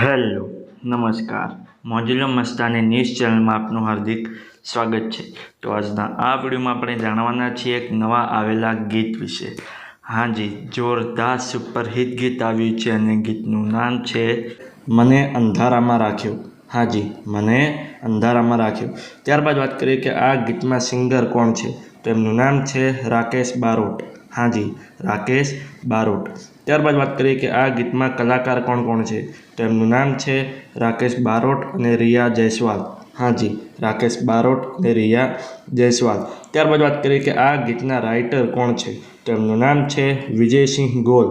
Hello નમસ્કાર મોજુલો Mastani news ચેનલમાં આપનું હાર્દિક સ્વાગત છે। તો આજના આ વિડીયોમાં આપણે જાણવાના છીએ એક નવા આવેલા ગીત વિશે। હાજી, જોરદાર સુપરહિટ ગીત આવ્યું છે અને ગીતનું નામ છે મને અંધારામાં રાખ્યો। હાજી, મને અંધારામાં રાખ્યો। ત્યારબાદ વાત કરીએ કે આ ગીતમાં સિંગર કોણ છે, તો એમનું નામ છે રાકેશ બારોટ। હાજી, રાકેશ બારોટ। ત્યારબાદ વાત કરીએ કે આ ગીતમાં કલાકાર કોણ કોણ છે, તો એમનું નામ છે રાકેશ બારોટ અને રિયા જયસ્વાલ। હાજી, રાકેશ બારોટ અને રિયા જયસ્વાલ। ત્યારબાદ વાત કરીએ કે આ ગીતના રાઇટર કોણ છે, તો એમનું નામ છે વિજયસિંહ ગોલ।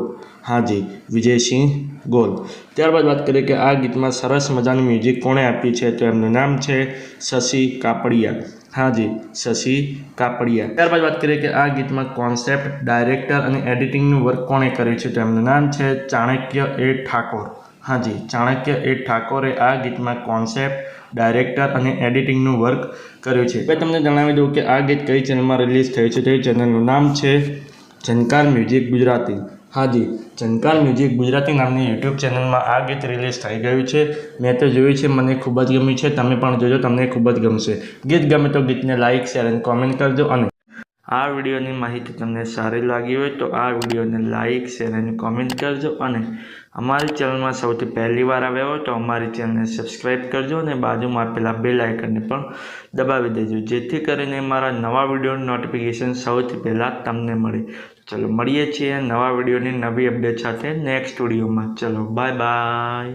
હાજી, વિજયસિંહ ગોલ। ત્યારબાદ વાત કરીએ કે આ ગીતમાં સરસ મજાનું મ્યુઝિક કોણે આપ્યું છે, તો એમનું નામ છે શશી કાપડિયા। હાજી, શશી કાપડિયા। ત્યારબાદ વાત કરીએ કે આ ગીતમાં કોન્સેપ્ટ, ડાયરેક્ટર અને એડિટિંગનું વર્ક કોણે કર્યું છે, તો એમનું નામ છે ચાણક્ય એ ઠાકોર। હાજી, ચાણક્ય એ ઠાકોરે આ ગીતમાં કોન્સેપ્ટ, ડાયરેક્ટર અને એડિટિંગનું વર્ક કર્યું છે। હવે તમને જણાવી દઉં કે આ ગીત કઈ ચેનલમાં રિલીઝ થયું છે, તે ચેનલનું નામ છે ઝનકાર મ્યુઝિક ગુજરાતી। હાજી, ઝનકાર મ્યુઝિક ગુજરાતી નામની યુટ્યુબ ચેનલમાં આ ગીત રિલીઝ થઈ ગયું છે। મેં તો જોયું છે, મને ખૂબ જ ગમ્યું છે। તમે પણ જોજો, તમને ખૂબ જ ગમશે। ગીત ગમે તો ગીતને લાઇક, શેર અને કોમેન્ટ કરજો। અને આ વિડીયોની માહિતી તમને સારી લાગી હોય તો આ વિડીયોને લાઇક, શેર અને કોમેન્ટ કરજો। અને અમારી ચેનલમાં સૌથી પહેલી વાર આવ્યા હોય તો અમારી ચેનલને સબસ્ક્રાઈબ કરજો અને બાજુમાં આપેલા બેલ આઇકનને પણ દબાવી દેજો, જેથી કરીને મારા નવા વિડીયોની નોટિફિકેશન સૌથી પહેલાં તમને મળે। ચલો મળીએ છીએ નવા વિડીયોની નવી અપડેટ સાથે નેક્સ્ટ વિડીયોમાં। ચલો બાય બાય।